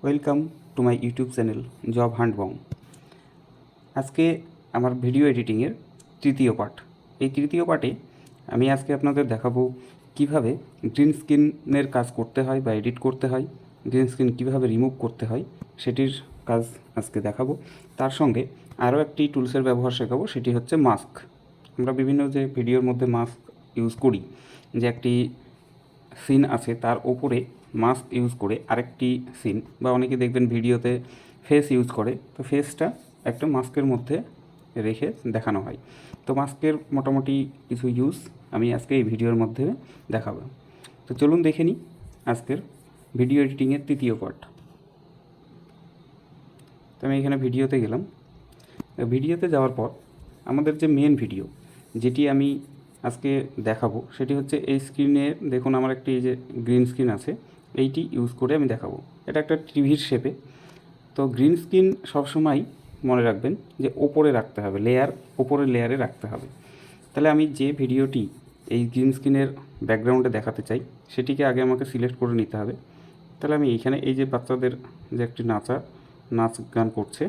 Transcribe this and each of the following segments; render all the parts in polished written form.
Welcome to my YouTube channel job hunt Bong. আজকে আমার video এডিটিংয়ের তৃতীয় পার্ট। এই তৃতীয় পার্টে আমি আজকে আপনাদের দেখাবো কিভাবে গ্রিন স্ক্রিনের কাজ করতে হয় বা এডিট করতে হয়, গ্রিন স্ক্রিন কীভাবে রিমুভ করতে হয় সেটির কাজ আজকে দেখাবো। তার সঙ্গে আরও একটি টুলসের ব্যবহার শেখাবো, সেটি হচ্ছে মাস্ক। আমরা বিভিন্ন যে ভিডিওর মধ্যে মাস্ক ইউজ করি, যে একটি সিন আছে তার ওপরে মাস্ক ইউজ করে আরেকটি সিন, বা অনেকে দেখবেন ভিডিওতে ফেস ইউজ করে, তো ফেসটা একটা মাস্কের মধ্যে রেখে দেখানো হয়। তো মাস্কের মোটামুটি কিছু ইউজ আমি আজকে এই ভিডিওর মধ্যে দেখাবো। তো চলুন দেখে নিই আজকের ভিডিও এডিটিংয়ের তৃতীয় পার্ট। তো আমি এখানে ভিডিওতে গেলাম। ভিডিওতে যাওয়ার পর আমাদের যে মেন ভিডিও যেটি আমি আজকে দেখাবো সেটি হচ্ছে এই স্ক্রিনে দেখুন আমার একটি এই যে গ্রিন স্ক্রিন আছে, এইটি ইউজ করে আমি দেখাবো। এটা একটা টিভির শেপে। তো গ্রিন স্ক্রিন সবসময় মনে রাখবেন যে ওপরে রাখতে হবে, ওপরের লেয়ারে রাখতে হবে। তাহলে আমি যে ভিডিওটি এই গ্রিন স্ক্রিনের ব্যাকগ্রাউন্ডে দেখাতে চাই সেটিকে আগে আমাকে সিলেক্ট করে নিতে হবে। তাহলে আমি এইখানে এই যে বাচ্চাদের যে একটি নাচ গান করছে,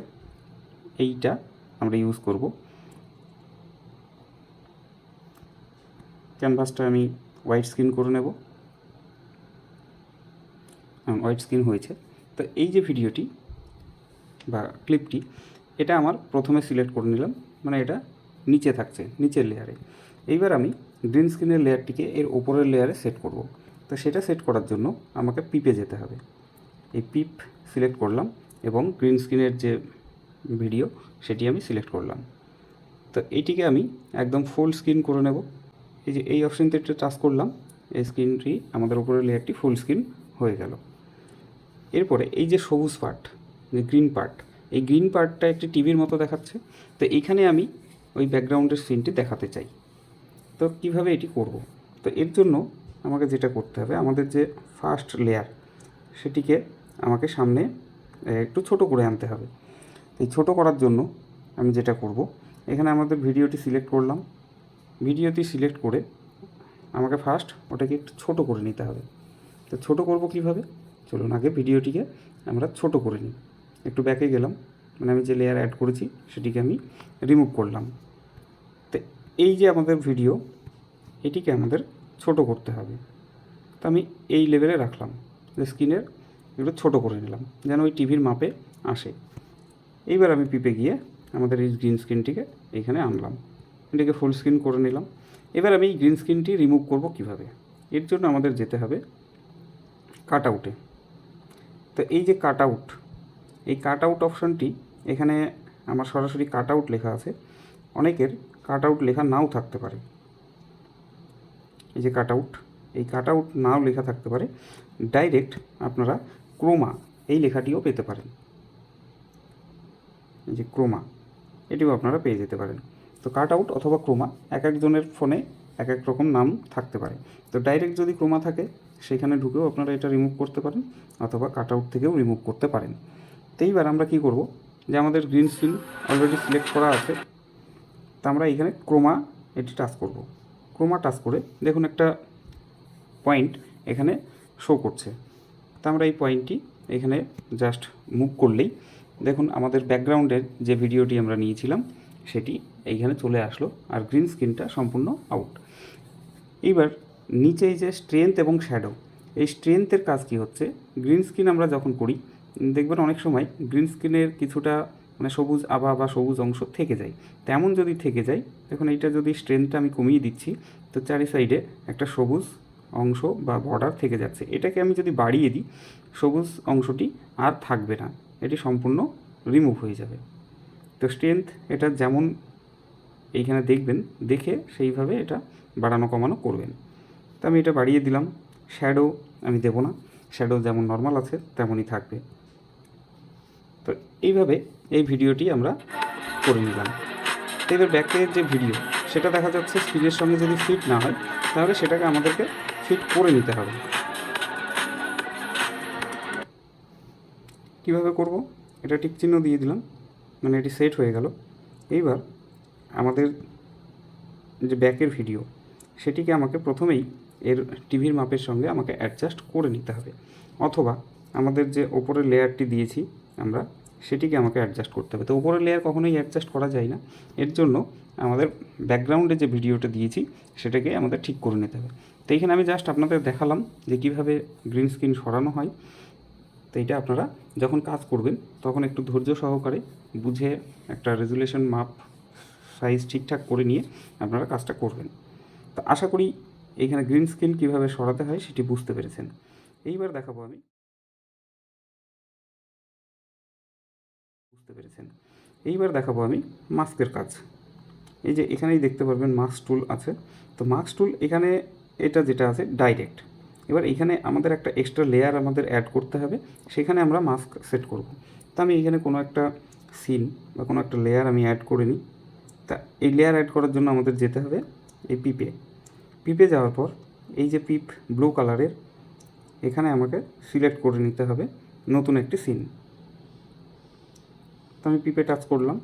এইটা আমরা ইউজ করব। ক্যানভাসটা আমি হোয়াইট স্ক্রিন করে নেব। হোয়াইট স্ক্রিন হয়েছে। তো এই যে ভিডিওটি বা ক্লিপটি, এটা আমার প্রথমে সিলেক্ট করে নিলাম, মানে এটা নিচে থাকছে, নিচের লেয়ারে। এইবার আমি গ্রিন স্ক্রিনের লেয়ারটিকে এর ওপরের লেয়ারে সেট করব। তো সেটা সেট করার জন্য আমাকে পিপে যেতে হবে। এই পিপ সিলেক্ট করলাম এবং গ্রিন স্ক্রিনের যে ভিডিও সেটি আমি সিলেক্ট করলাম। তো এইটিকে আমি একদম ফুল স্ক্রিন করে নেব। এই যে এই অপশানটিতে টাচ করলাম, এই স্ক্রিনটি আমাদের উপরের লেয়ারটি ফুল স্ক্রিন হয়ে গেল। এরপরে এই যে সবুজ পার্ট, যে গ্রিন পার্ট, এই গ্রিন পার্টটা একটি টিভির মতো দেখাচ্ছে। তো এইখানে আমি ওই ব্যাকগ্রাউন্ডের সিনটি দেখাতে চাই। তো কিভাবে এটি করব? তো এর জন্য আমাকে যেটা করতে হবে, আমাদের যে ফার্স্ট লেয়ার সেটিকে আমাকে সামনে একটু ছোট করে আনতে হবে। এই ছোট করার জন্য আমি যেটা করব, এখানে আমাদের ভিডিওটি সিলেক্ট করলাম। ভিডিওটি সিলেক্ট করে আমাকে ফার্স্ট ওটাকে একটু ছোট করে নিতে হবে। তো ছোট করব কিভাবে? চলুন আগে ভিডিওটিকে আমরা ছোট করে নিই। একটু ব্যাকে গেলাম, মানে আমি যে লেয়ার অ্যাড করেছি সেটিকে আমি রিমুভ করলাম। তো এই যে আমাদের ভিডিও, এটিকে আমাদের ছোট করতে হবে। তো আমি এই লেভেলে রাখলাম, যে স্ক্রিনের এগুলো ছোট করে নিলাম যেন ওই টিভির মাপে আসে। এইবার আমি পিপে গিয়ে আমাদের এই গ্রিন স্ক্রিনটিকে এইখানে আনলাম, এটিকে ফুল স্ক্রিন করে নিলাম। এবার আমি এই গ্রিন স্ক্রিনটি রিমুভ করব কিভাবে? এর জন্য আমাদের যেতে হবে কাট আউটে। তো এই যে কাট আউট, এই কাট আউট অপশানটি, এখানে আমার সরাসরি কাট আউট লেখা আছে। অনেকের কাট আউট লেখা নাও থাকতে পারে। এই যে কাট আউট, এই কাট আউট নাও লেখা থাকতে পারে। ডাইরেক্ট আপনারা ক্রোমা এই লেখাটিও পেতে পারেন। এই যে ক্রোমা, এটিও আপনারা পেয়ে যেতে পারেন। তো কাট আউট অথবা ক্রোমা এক একজনের ফোনে এক এক রকম নাম থাকতে পারে। তো ডাইরেক্ট যদি ক্রোমা থাকে সেখানে ঢুকেও আপনারা এটা রিমুভ করতে পারেন, অথবা কাট আউট থেকেও রিমুভ করতে পারেন। তো এইবার আমরা কী করব, যে আমাদের গ্রিন স্ক্রিন অলরেডি সিলেক্ট করা আছে, তা আমরা এখানে ক্রোমা এটি টাচ করব। ক্রোমা টাচ করে দেখুন একটা পয়েন্ট এখানে শো করছে। তা আমরা এই পয়েন্টটি এখানে জাস্ট মুভ করলেই দেখুন আমাদের ব্যাকগ্রাউন্ডের যে ভিডিওটি আমরা নিয়েছিলাম সেটি এইখানে চলে আসলো, আর গ্রিন স্ক্রিনটা সম্পূর্ণ আউট। এইবার নিচে এই যে স্ট্রেংথ এবং শ্যাডো, এই স্ট্রেংথের কাজ কি হচ্ছে, গ্রিন স্ক্রিন আমরা যখন করি দেখবেন অনেক সময় গ্রিন স্ক্রিনের কিছুটা মানে সবুজ আভা বা সবুজ অংশ থেকে যায়। তেমন যদি থেকে যায়, দেখুন এইটা যদি স্ট্রেংথটা আমি কমিয়ে দিচ্ছি, তো চারি সাইডে একটা সবুজ অংশ বা বর্ডার থেকে যাচ্ছে। এটাকে আমি যদি বাড়িয়ে দিই, সবুজ অংশটি আর থাকবে না, এটি সম্পূর্ণ রিমুভ হয়ে যাবে। তো স্ট্রেংথ এটা যেমন এইখানে দেখবেন, দেখে সেইভাবে এটা বাড়ানো কমানো করবেন। তো আমি এটা বাড়িয়ে দিলাম। শ্যাডো আমি দেবো না, শ্যাডো যেমন নর্মাল আছে তেমনই থাকবে। তো এইভাবে এই ভিডিওটি আমরা করে নিলাম। তো এবার ব্যাকের যে ভিডিও সেটা দেখা যাচ্ছে স্ক্রিনের সঙ্গে যদি ফিট না হয়, তাহলে সেটাকে আমাদেরকে ফিট করে নিতে হবে। কীভাবে করব? এটা টিক চিহ্ন দিয়ে দিলাম, মানে এটি সেট হয়ে গেল। এইবার আমাদের যে ব্যাকের ভিডিও সেটিকে আমাকে প্রথমেই এর টিভির মাপের সঙ্গে আমাকে অ্যাডজাস্ট করে নিতে হবে, অথবা আমাদের যে ওপরের লেয়ারটি দিয়েছি আমরা, সেটিকে আমাকে অ্যাডজাস্ট করতে হবে। তো ওপরের লেয়ার কখনোই অ্যাডজাস্ট করা যায় না, এর জন্য আমাদের ব্যাকগ্রাউন্ডে যে ভিডিওটা দিয়েছি সেটাকে আমাদের ঠিক করে নিতে হবে। তো এইখানে আমি জাস্ট আপনাদের দেখালাম যে কীভাবে গ্রিন স্ক্রিন সরানো হয়। তো এইটা আপনারা যখন কাজ করবেন তখন একটু ধৈর্য সহকারে বুঝে একটা রেজুলেশন মাপ সাইজ ঠিকঠাক করে নিয়ে আপনারা কাজটা করবেন। তো আশা করি এইখানে গ্রিন স্ক্রিন কীভাবে সরাতে হয় সেটি বুঝতে পেরেছেন। এইবার দেখাবো আমি মাস্কের কাজ। এই যে এখানেই দেখতে পারবেন মাস্ক টুল আছে। তো মাস্ক টুল এখানে এটা যেটা আছে ডাইরেক্ট। এবার এখানে আমাদের একটা এক্সট্রা লেয়ার আমাদের অ্যাড করতে হবে, সেখানে আমরা মাস্ক সেট করব। তো আমি এখানে কোনো একটা সিন বা কোনো একটা লেয়ার আমি অ্যাড করে নিই। তা এই লেয়ার অ্যাড করার জন্য আমাদের যেতে হবে এই পিপে যাওয়ার পর এই যে পিপ ব্লু কালারের, এখানে আমাকে সিলেক্ট করে নিতে হবে নতুন একটি সিন। তো আমি পিপে টাচ করলাম।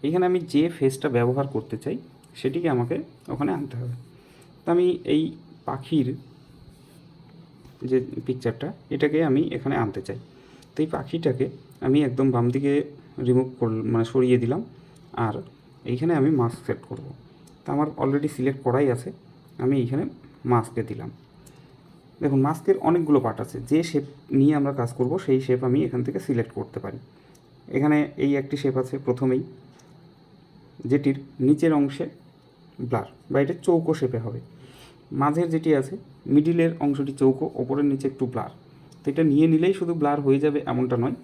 এখানে আমি যে ফেসটা ব্যবহার করতে চাই সেটিকে আমাকে ওখানে আনতে হবে। তো আমি এই পাখির যে পিকচারটা, এটাকে আমি এখানে আনতে চাই। তো এই পাখিটাকে আমি একদম বাম দিকে সরিয়ে দিলাম, আর এইখানে আমি মাস্ক সেট করব। তো আমার অলরেডি সিলেক্ট করাই আছে, আমি এইখানে মাস্কে দিলাম। দেখুন মাস্কের অনেকগুলো পার্ট আছে, যে শেপ নিয়ে আমরা কাজ করব সেই শেপ আমি এখান থেকে সিলেক্ট করতে পারি। এখানে এই একটি শেপ আছে প্রথমেই, যেটির নিচের অংশে ব্লার বা এটা চৌকো শেপে হবে। মাঝের যেটি আছে মিডিলের অংশটি চৌকো, ওপরের নিচে একটু ব্লার। তো এটা নিয়ে নিলেই শুধু ব্লার হয়ে যাবে এমনটা নয়,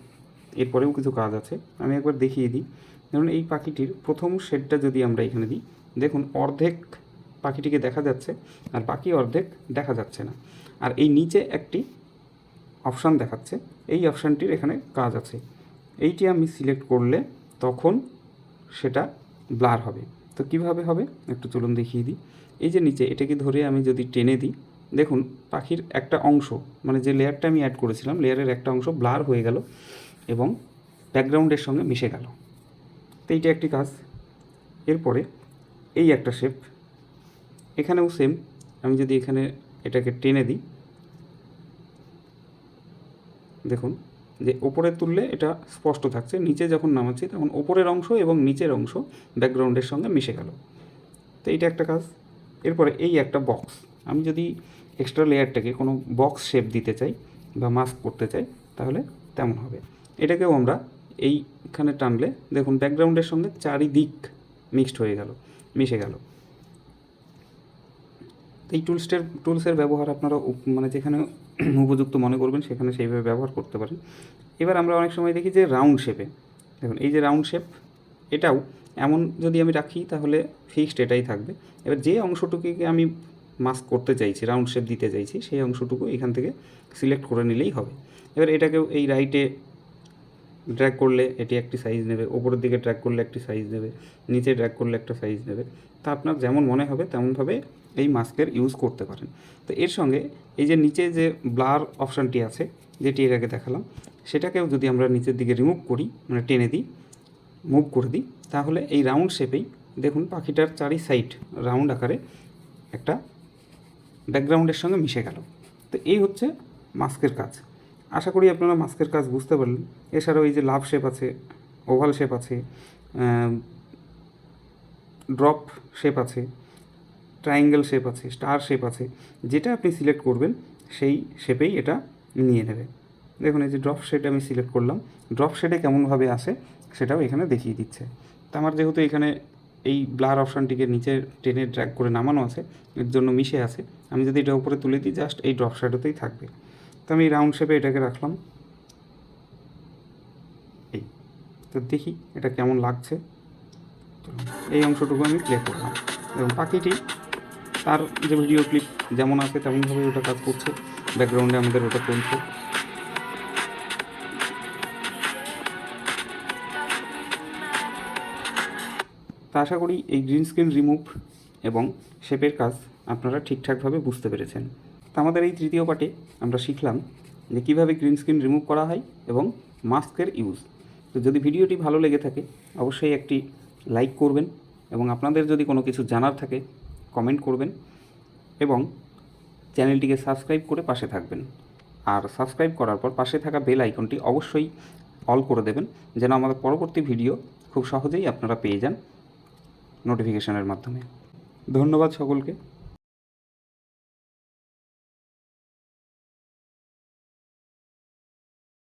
এরপরেও কিছু কাজ আছে। আমি একবার দেখিয়ে দিই। যেমন এই পাখিটির প্রথম শেডটা যদি আমরা এখানে দিই, দেখুন অর্ধেক পাখিটিকে দেখা যাচ্ছে আর বাকি অর্ধেক দেখা যাচ্ছে না। আর এই নিচে একটি অপশান দেখাচ্ছে, এই অপশানটির এখানে কাজ আছে। এইটি আমি সিলেক্ট করলে তখন সেটা ব্লার হবে। তো কিভাবে হবে একটু চলুন দেখিয়ে দিই। এই যে নিচে এটাকে ধরে আমি যদি টেনে দিই, দেখুন পাখির একটা অংশ, মানে যে লেয়ারটা আমি অ্যাড করেছিলাম লেয়ারের একটা অংশ ব্লার হয়ে গেল এবং ব্যাকগ্রাউন্ডের সঙ্গে মিশে গেল। তো এইটা একটি কাজ। এরপরে এই একটা শেপ, এখানেও সেম। আমি যদি এখানে এটাকে টেনে দিই, দেখুন যে ওপরে তুললে এটা স্পষ্ট থাকছে, নিচে যখন নামাচ্ছি তখন ওপরের অংশ এবং নিচের অংশ ব্যাকগ্রাউন্ডের সঙ্গে মিশে গেল। তো এইটা একটা কাজ। এরপরে এই একটা বক্স, আমি যদি এক্সট্রা লেয়ারটাকে কোনো বক্স শেপ দিতে চাই বা মাস্ক করতে চাই তাহলে তেমন হবে। এটাকেও আমরা এইখানে টানলে দেখুন ব্যাকগ্রাউন্ডের সঙ্গে চারিদিক মিক্সড হয়ে গেল, মিশে গেল। এই টুলসের ব্যবহার আপনারা যেখানে উপযুক্ত মনে করবেন সেখানে সেইভাবে ব্যবহার করতে পারেন। এবার আমরা অনেক সময় দেখি যে রাউন্ড শেপে, দেখুন এই যে রাউন্ড শেপ, এটাও এমন যদি আমি রাখি তাহলে ফিক্সড এটাই থাকবে। এবার যে অংশটুকুকে আমি মাস্ক করতে চাইছি, রাউন্ড শেপ দিতে চাইছি, সেই অংশটুকু এখান থেকে সিলেক্ট করে নিলেই হবে। এবার এটাকেও এই রাইটে ড্র্যাগ করলে এটি একটি সাইজ নেবে, ওপরের দিকে ড্র্যাগ করলে একটি সাইজ নেবে, নিচে ড্র্যাগ করলে একটা সাইজ নেবে। তা আপনার যেমন মনে হবে তেমনভাবে এই মাস্কের ইউজ করতে পারেন। তো এর সঙ্গে এই যে নিচে যে ব্লার অপশানটি আছে, যেটি এর আগে দেখালাম, সেটাকেও যদি আমরা নিচের দিকে রিমুভ করি, মানে টেনে দিই, মুভ করে দিই, তাহলে এই রাউন্ড শেপেই দেখুন পাখিটার চারি সাইড রাউন্ড আকারে একটা ব্যাকগ্রাউন্ডের সঙ্গে মিশে গেল। তো এই হচ্ছে মাস্কের কাজ। আশা করি আপনারা মাস্কের কাজ বুঝতে পারলেন। এছাড়াও এই যে লাভ শেপ আছে, ওভাল শেপ আছে, ড্রপ শেপ আছে, ট্রায়াঙ্গেল শেপ আছে, স্টার শেপ আছে, যেটা আপনি সিলেক্ট করবেন সেই শেপেই এটা নিয়ে নেবে। দেখুন এই যে ড্রপ শেড আমি সিলেক্ট করলাম, ড্রপ শেডে কেমনভাবে আসে সেটাও এখানে দেখিয়ে দিচ্ছে। তো আমার যেহেতু এখানে এই ব্লার অপশানটিকে নিচে টেনে ড্র্যাগ করে নামানো আছে, এর জন্য মিশে আছে, আমি যদি এটা উপরে তুলে দিই জাস্ট এই ড্রপ শেডোতেই থাকবে। তো আমি রাউন্ড শেপে এটাকে রাখলাম। এই তো দেখি এটা কেমন লাগছে। এই অংশটুকু আমি প্লে করলাম এবং পাখিটি তার যে ভিডিও ক্লিপ যেমন আছে তেমনভাবে ওটা কাজ করছে, ব্যাকগ্রাউন্ডে আমাদের ওটা চলছে। তা আশা করি এই গ্রিন স্ক্রিন রিমুভ এবং শেপের কাজ আপনারা ঠিকঠাকভাবে বুঝতে পেরেছেন। তা আমাদের এই তৃতীয় পার্টে আমরা শিখলাম যে কীভাবে গ্রিন স্ক্রিন রিমুভ করা হয় এবং মাস্কের ইউজ। তো যদি ভিডিওটি ভালো লেগে থাকে অবশ্যই একটি লাইক করবেন এবং আপনাদের যদি কোনো কিছু জানার থাকে কমেন্ট করবেন এবং চ্যানেলটিকে সাবস্ক্রাইব করে পাশে থাকবেন। আর সাবস্ক্রাইব করার পর পাশে থাকা বেল আইকনটি অবশ্যই অল করে দেবেন, যেন আমাদের পরবর্তী ভিডিও খুব সহজেই আপনারা পেয়ে যান নোটিফিকেশনের মাধ্যমে। ধন্যবাদ সকলকে।